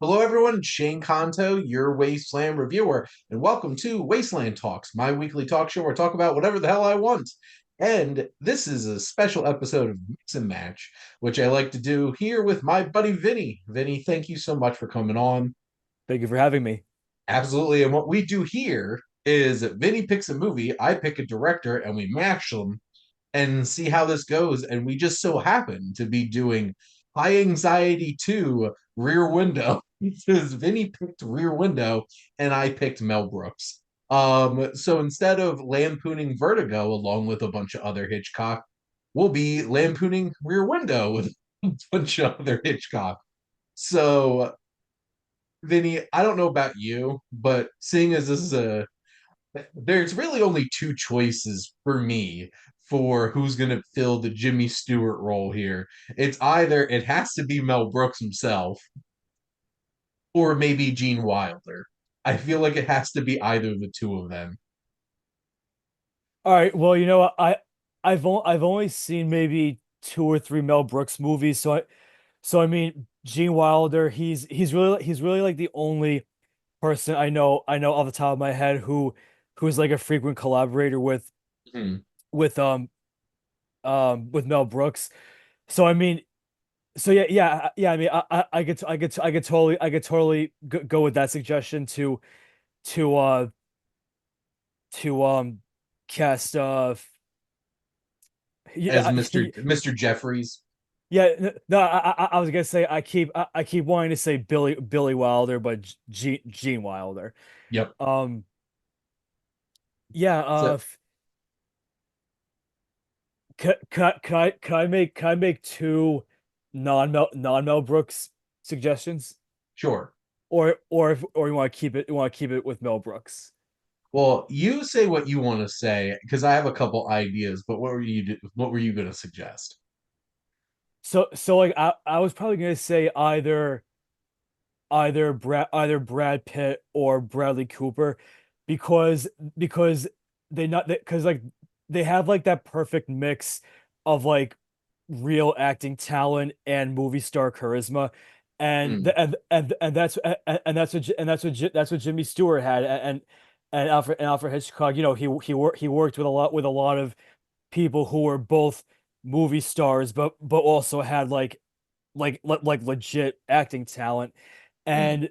Hello, everyone. Shane Kanto, your Wasteland reviewer, and welcome to Wasteland Talks, my weekly talk show where I talk about whatever the hell I want. And this is a special episode of Mix and Match, which I like to do here with my buddy Vinny. Vinny, thank you so much for coming on. Thank you for having me. Absolutely. And what we do here is Vinny picks a movie, I pick a director, and we match them and see how this goes. And we just so happen to be doing High Anxiety 2 Rear Window because Vinny picked Rear Window and I picked Mel Brooks. So instead of lampooning Vertigo along with a bunch of other Hitchcock, we'll be lampooning Rear Window with a bunch of other Hitchcock. So, Vinny, I don't know about you, but seeing as this is there's really only two choices for me for who's going to fill the Jimmy Stewart role here. It's either it has to be Mel Brooks himself or maybe Gene Wilder. I feel like it has to be either of the two of them. All right. Well, you know, I've only seen maybe two or three Mel Brooks movies, so I mean, Gene Wilder, he's really like the only person I know off the top of my head who's like a frequent collaborator Hmm. with um with Mel Brooks. So I mean, so yeah. I mean, I could totally go with that suggestion to uh to cast As yeah. Mr. Jeffries. Yeah, no, I was gonna say I keep wanting to say Billy Wilder, but Gene Wilder. Yep. Um, yeah. So Can I make two non Mel Brooks suggestions, sure. or you want to keep it with Mel Brooks? Well, you say what you want to say because I have a couple ideas, but what were you going to suggest? So like I was probably gonna say either Brad Pitt or Bradley Cooper because because they not because like they have like that perfect mix of like real acting talent and movie star charisma, and Hmm. the, and that's what Jimmy Stewart had, and Alfred Hitchcock. You know, he worked with a lot of people who were both movie stars but also had like legit acting talent, Hmm. and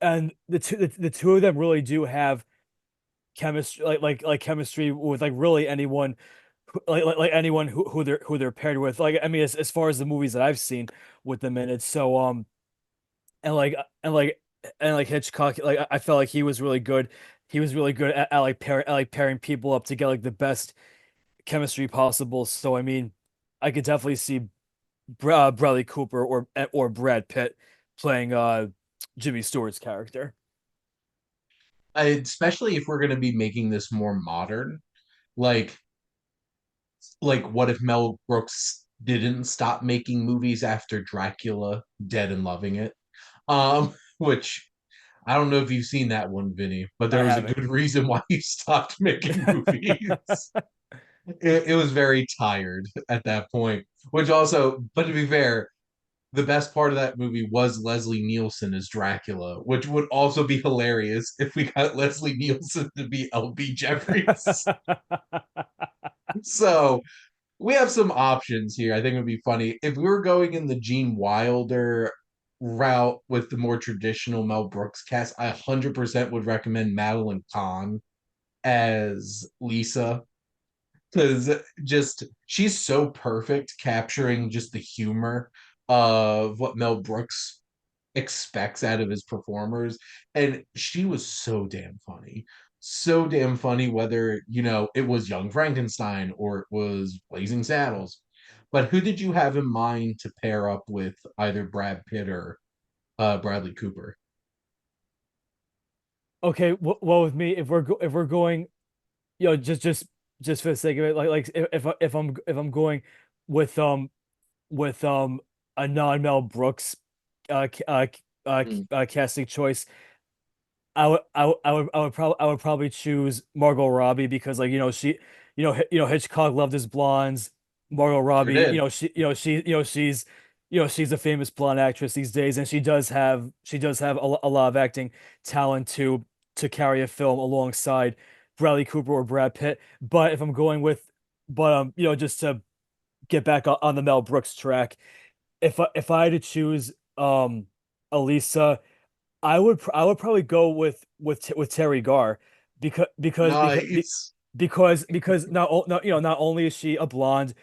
and the two of them really do have chemistry, like chemistry with like really anyone like anyone who they're paired with. Like I mean, as far as the movies that I've seen with them in it. So and like and like and like Hitchcock, like I felt like he was really good. He was really good at like pairing people up to get like the best chemistry possible. So I mean, I could definitely see Bradley Cooper or Brad Pitt playing Jimmy Stewart's character. Especially if we're going to be making this more modern, like what if Mel Brooks didn't stop making movies after Dracula, Dead and Loving It? Which I don't know if you've seen that one, Vinny, but I there was a haven't. good reason why he stopped making movies. It was very tired at that point. Which also, but to be fair, the best part of that movie was Leslie Nielsen as Dracula, which would also be hilarious if we got Leslie Nielsen to be LB Jeffries. So we have some options here. I think it would be funny if we were going in the Gene Wilder route with the more traditional Mel Brooks cast. I 100% would recommend Madeline Kahn as Lisa because just she's so perfect capturing just the humor of what Mel Brooks expects out of his performers. And she was so damn funny. So damn funny, whether, it was Young Frankenstein or it was Blazing Saddles. But who did you have in mind to pair up with either Brad Pitt or Bradley Cooper? Okay, well with me, if we're going, just for the sake of it, like if I'm going with a non Mel Brooks uh, ca- uh, Mm, casting choice, I would probably choose Margot Robbie because like Hitchcock loved his blondes. Margot sure Robbie, did. she's she's a famous blonde actress these days, and she does have a lot of acting talent to carry a film alongside Bradley Cooper or Brad Pitt. But if I'm going with, but just to get back on the Mel Brooks track, if I had to choose Elisa, I would probably go with Terry Garr because because because be- Nice. because not only is she a blonde,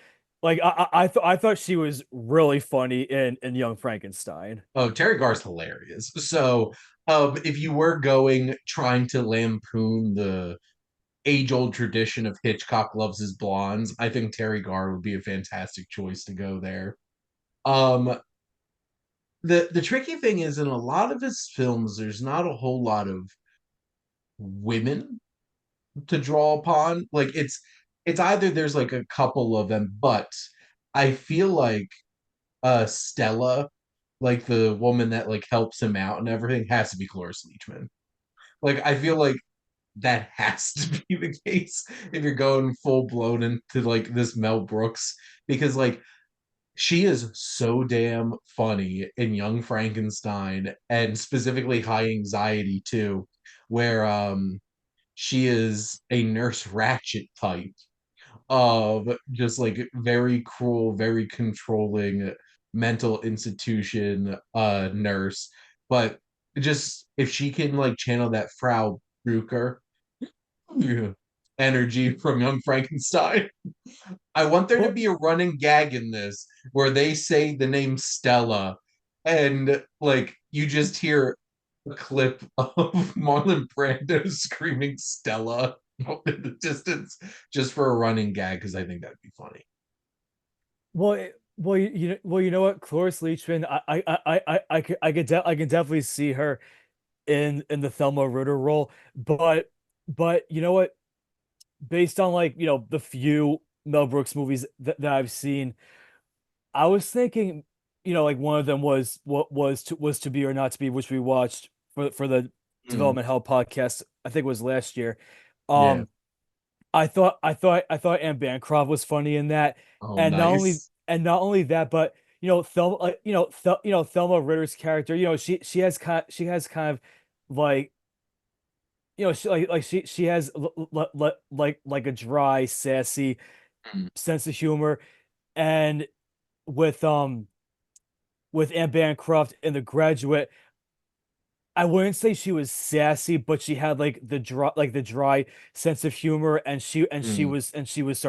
like I thought she was really funny in Young Frankenstein. Oh, Terry Garr's hilarious. So, if you were going trying to lampoon the age-old tradition of Hitchcock loves his blondes, I think Terry Garr would be a fantastic choice to go there. Um, the tricky thing is in a lot of his films, there's not a whole lot of women to draw upon. Like it's either there's like a couple of them, but I feel like Stella, like the woman that like helps him out and everything, has to be Cloris Leachman. Like I feel like that has to be the case if you're going full blown into like this Mel Brooks, because like she is so damn funny in Young Frankenstein and specifically High Anxiety too, where she is a Nurse Ratchet type of just like very cruel, very controlling mental institution nurse. But just if she can like channel that Frau Brucker energy from Young Frankenstein, I want there to Well, be a running gag in this where they say the name Stella and like you just hear a clip of Marlon Brando screaming Stella in the distance just for a running gag because I think that'd be funny. you know what, Cloris Leachman, I can definitely see her in the Thelma Ritter role, but you know what, based on like the few Mel Brooks movies that I've seen, I was thinking, like one of them was what was to be or not to be, which we watched for the Mm, Development Hell podcast. I think it was last year. yeah. Um, I thought Anne Bancroft was funny in that, Oh, and nice. not only that, but Thelma, Thelma Ritter's character, she has kind of like she has like a dry, sassy Mm, sense of humor, and with Anne Bancroft in The Graduate, I wouldn't say she was sassy, but she had the dry sense of humor, and mm. she was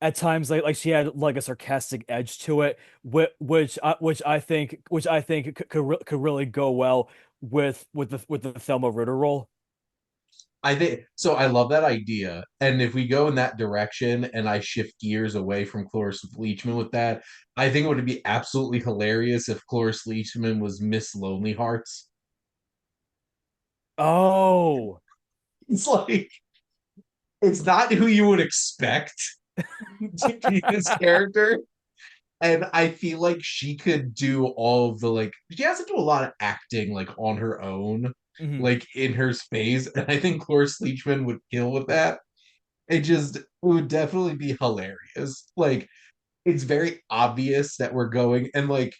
at times like she had like a sarcastic edge to it, which I think could really go well with the Thelma Ritter role. I think so. I love that idea. And if we go in that direction and I shift gears away from Cloris Leachman with that, I think it would be absolutely hilarious if Cloris Leachman was Miss Lonely Hearts. Oh, It's like, it's not who you would expect to be this character. And I feel like she could do all of the like she has to do a lot of acting like on her own, mhm. like in her space. And I think Cloris Leachman would kill with that. It would definitely be hilarious. Like it's very obvious that we're going and like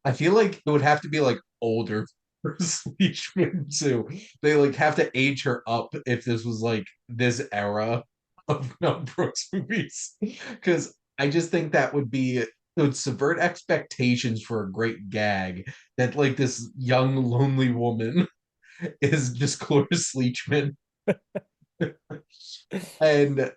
I feel like it would have to be like older for Leachman too. They like have to age her up if this was like this era of Mel Brooks movies. Because I just think that would be it would subvert expectations for a great gag that like this young lonely woman is just Cloris Leachman and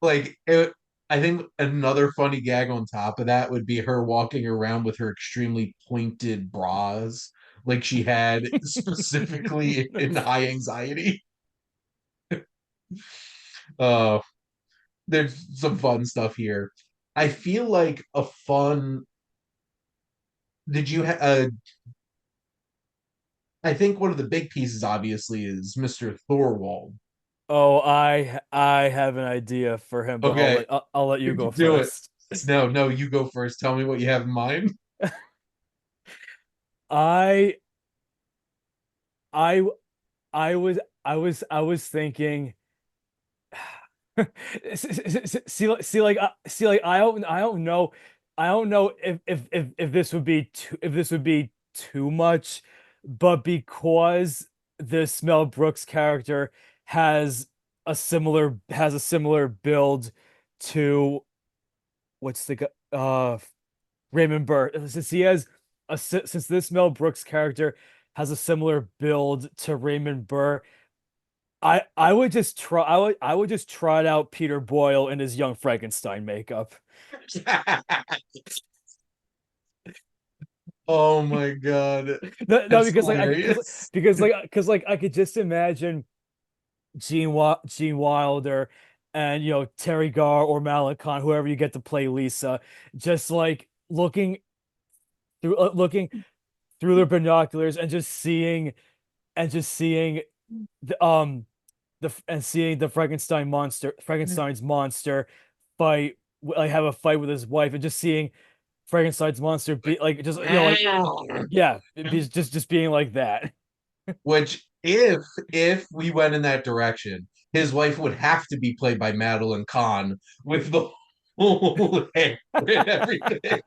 like it, I think another funny gag on top of that would be her walking around with her extremely pointed bras, like she had specifically in High Anxiety. Uh, there's some fun stuff here. I feel like a fun. Did you? I think one of the big pieces, obviously, is Mr. Thorwald. Oh, I have an idea for him, but Okay, I'll let you go do it. first. No, no, you go first. Tell me what you have in mind. I I I was thinking. See, like, I don't know. I don't know if this would be too much, but because this Mel Brooks character has a similar build to what's the Raymond Burr. Since this Mel Brooks character has a similar build to Raymond Burr, I would just trot out Peter Boyle in his young Frankenstein makeup. Oh my god, No, that's because hilarious. I could just imagine Gene Wilder and Terry Garr or Malik Khan, whoever you get to play Lisa, just like looking through their binoculars and just seeing the seeing the Frankenstein's monster fight, like have a fight with his wife, and just seeing Frankenstein's monster be like just yeah, just being like that. Which, if we went in that direction, his wife would have to be played by Madeline Kahn with the whole hair and everything.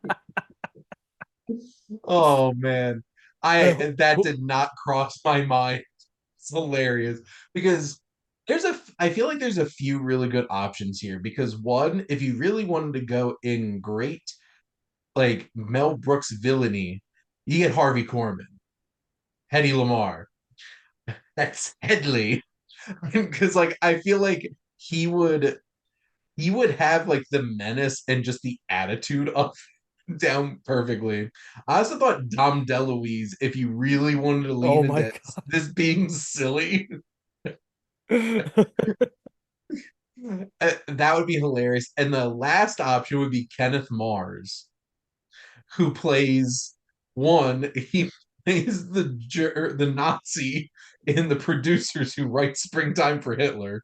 Oh man, I that did not cross my mind. It's hilarious because I feel like there's a few really good options here because one, if you really wanted to go in great like Mel Brooks villainy, you get Harvey Korman, Hedy Lamarr. That's Headley. Because like I feel like he would he would have like the menace and just the attitude of down perfectly. I also thought Dom DeLuise, if you really wanted to Oh lean my into God. this being silly, that would be hilarious. And the last option would be Kenneth Mars, who plays he plays the Nazi in the producers who write Springtime for Hitler.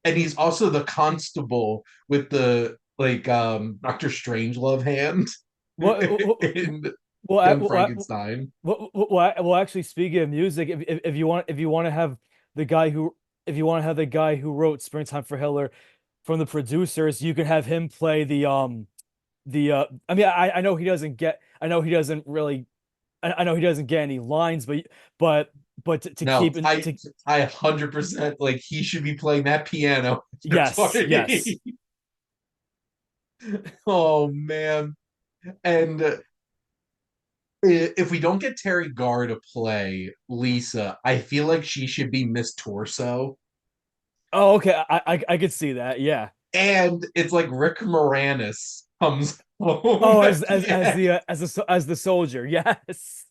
And he's also the constable with the like Dr. Strangelove hand What? in Well, Young Frankenstein. actually, speaking of music, if you want to have the guy who wrote Springtime for Hitler from the producers, you can have him play I mean, I know he doesn't really I know he doesn't get any lines, but to No, keep in I 100% like he should be playing that piano at the yes, party. yes. Oh man. And if we don't get Terry Garr to play Lisa, I feel like she should be Miss Torso. Oh, okay, I could see that, yeah. And it's like Rick Moranis comes home Oh, at the end. as the soldier, yes.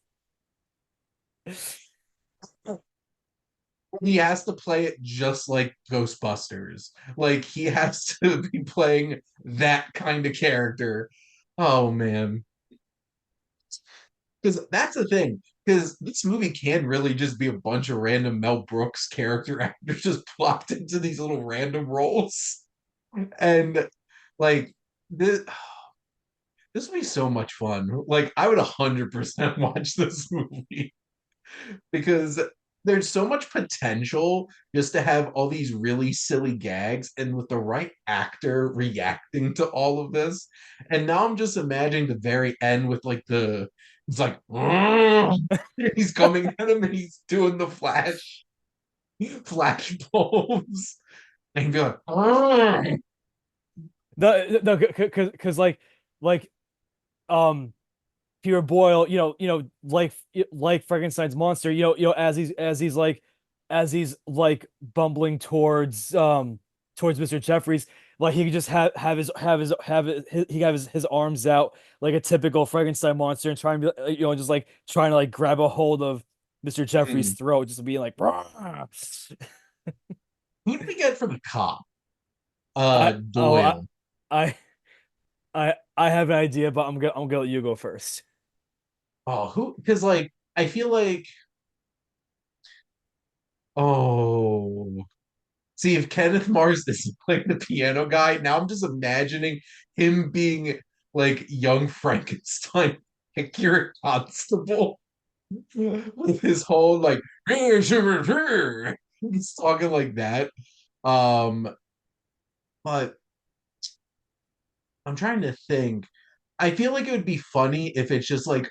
He has to play it just like Ghostbusters. Like he has to be playing that kind of character. Oh man. Because that's the thing. Because this movie can really just be a bunch of random Mel Brooks character actors just plopped into these little random roles. And like this would be so much fun. Like I would 100% watch this movie because there's so much potential just to have all these really silly gags and with the right actor reacting to all of this. And now I'm just imagining the very end with like it's like he's coming at him and he's doing the flash bulbs and he'd be like No, because like um Peter Boyle, like Frankenstein's monster, as he's like bumbling towards Mr. Jeffries, like he could just he have his arms out like a typical Frankenstein monster and try and be just like trying to like grab a hold of Mr. Jeffries' hmm. throat, just being like, "Rah!" Who did we get for the cop? I oh Doyle. I I have an idea, but I'm gonna let you go first. Oh, who? Because like I feel like oh, see if Kenneth Mars isn't playing the piano guy, now I'm just imagining him being like young Frankenstein, accurate constable with his whole like he's talking like that. Um, but I'm trying to think. I feel like it would be funny if it's just like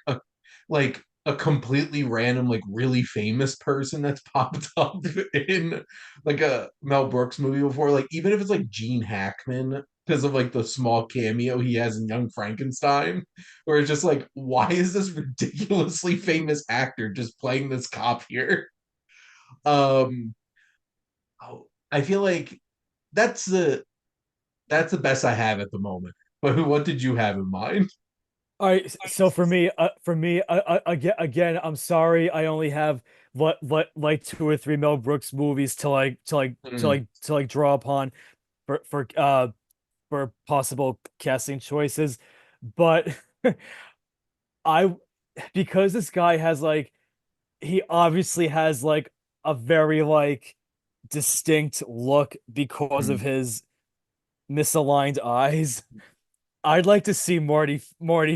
a completely random, like really famous person that's popped up in like a Mel Brooks movie before. Like even if it's like Gene Hackman because of like the small cameo he has in Young Frankenstein, where it's just like, why is this ridiculously famous actor just playing this cop here? Um, oh, I feel like that's the that's the best I have at the moment. But what did you have in mind? All right, so for me, again, I'm sorry, I only have what like two or three Mel Brooks movies Mm, to like draw upon for possible casting choices, but I because this guy has like he obviously has like a very like distinct look because of mm. his misaligned eyes. I'd like to see Marty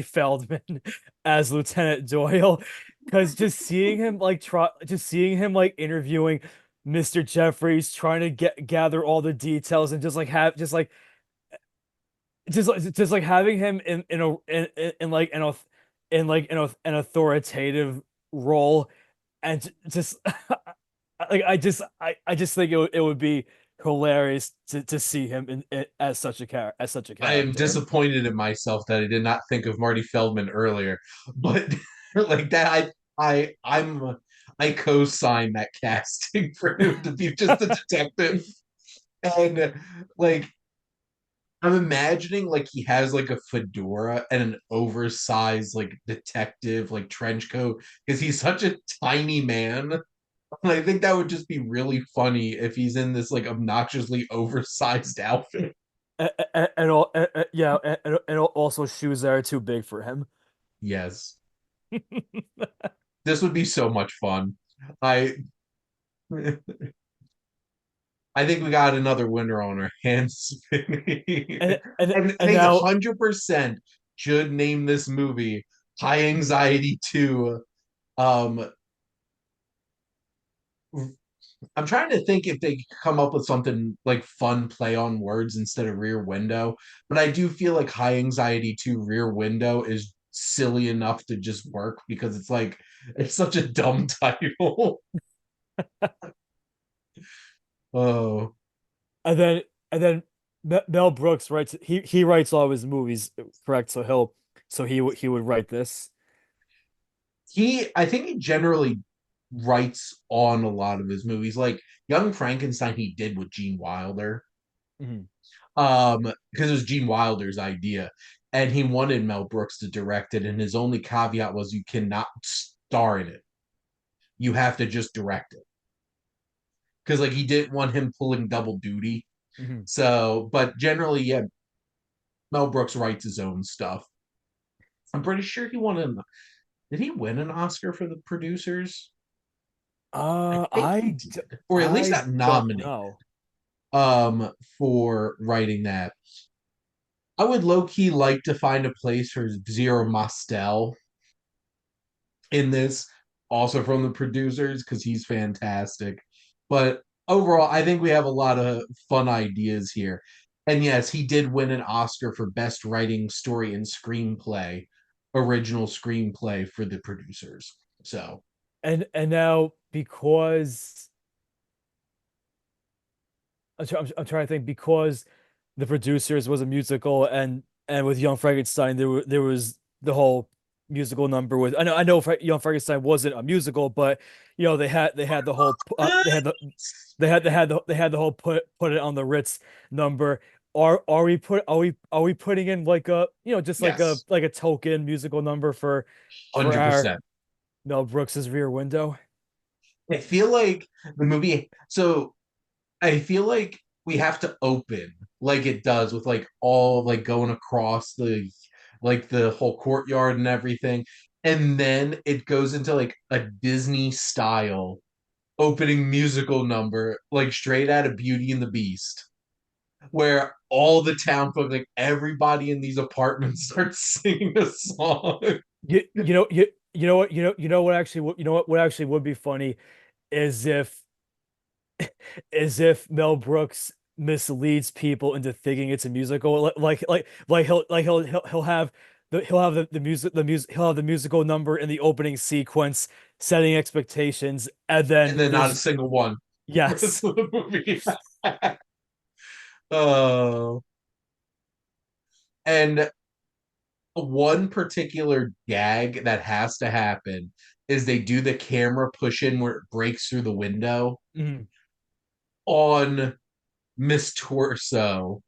Feldman as Lieutenant Doyle, because just seeing him like interviewing Mr. Jeffries, trying to gather all the details and just like have just like having him in a in like an authoritative role, and just like I just think it would be hilarious to see him as such a I am character. disappointed in myself that I did not think of Marty Feldman earlier. But like that, I co-sign that casting for him to be just a detective. And like I'm imagining like he has like a fedora and an oversized like detective like trench coat because he's such a tiny man. And I think that would just be really funny if he's in this like obnoxiously oversized outfit. Yeah, and also shoes that are too big for him. Yes. This would be so much fun. I I think we got another winner on our hands. And And they now 100% should name this movie High Anxiety 2. Um I'm trying to think if they could come up with something like fun play on words instead of Rear Window, but I do feel like High Anxiety 2 Rear Window is silly enough to just work because it's like it's such a dumb title. Oh, and then and then Mel Brooks writes he writes all of his movies, correct? So he would write this. I think he generally writes on a lot of his movies. Like Young Frankenstein, he did with Gene Wilder, Mhm. because it was Gene Wilder's idea, and he wanted Mel Brooks to direct it. And his only caveat was you cannot star in it; you have to just direct it because like he didn't want him pulling double duty. Mhm. So, but generally, yeah, Mel Brooks writes his own stuff. I'm pretty sure he won an. Did he win an Oscar for the producers? I think he did, or at least I got don't nominated know. for writing that. I would low key like to find a place for Zero Mostel in this, also from the producers, because he's fantastic. But overall, I think we have a lot of fun ideas here. And yes, he did win an Oscar for Best Writing Story and Screenplay, original screenplay for the producers. So And now because I'm trying to think, because the producers was a musical, and with Young Frankenstein there was the whole musical number with I know Young Frankenstein wasn't a musical, but you know they had the whole they had the whole put it on the Ritz number. Are we are we putting in like a just yes, like a token musical number for our 100%. Mel Brooks's Rear Window? I feel like the movie. So I feel like we have to open like it does with like all like going across the like the whole courtyard and everything. And then it goes into like a Disney style opening musical number, like straight out of Beauty and the Beast, where all the town folk, like everybody in these apartments starts singing a song. You know what actually what actually would be funny is if Mel Brooks misleads people into thinking it's a musical. He'll have he'll have the music he'll have the musical number in the opening sequence, setting expectations, and And then then not a there's single one the rest yes. of the movie. Oh, and one particular gag that has to happen is they do the camera push in where it breaks through the window Mhm. on Miss Torso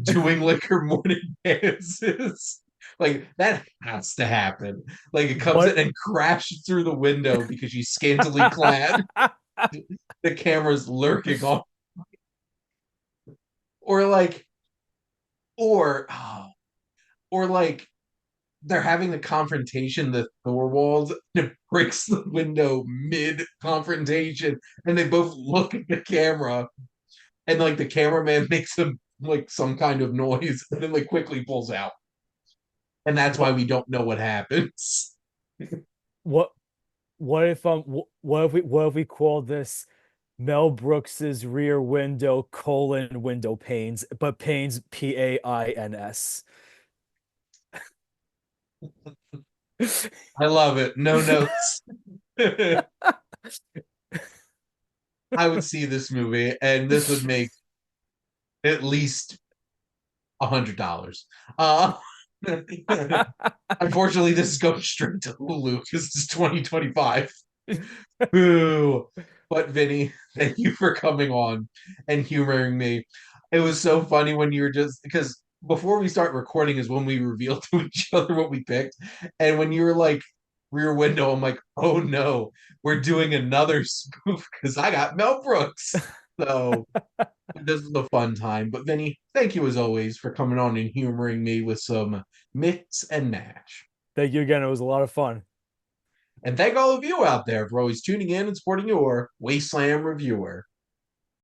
doing like her morning dances. Like that has to happen. Like it comes in What and crashes through the window because she's scantily clad. The camera's lurking on, or like, or or like they're having the confrontation, the Thorwalds, and it breaks the window mid confrontation, and they both look at the camera, and like the cameraman makes them like some kind of noise, and then like quickly pulls out, and that's why what we don't know what happens. what what if we call this Mel Brooks's Rear Window colon window panes, but panes Pains. I love it. No notes. I would see this movie, and this would make at least $100. Uh, Unfortunately, this is going straight to Hulu because it's 2025. Boo. But Vinny, thank you for coming on and humoring me. It was so funny when you were just because before we start recording is when we reveal to each other what we picked. And when you were like Rear Window, I'm like, oh no, we're doing another spoof because I got Mel Brooks. So this is a fun time. But Vinny, thank you as always for coming on and humoring me with some mix and match. Thank you again. It was a lot of fun. And thank all of you out there for always tuning in and supporting your Wasteland Reviewer.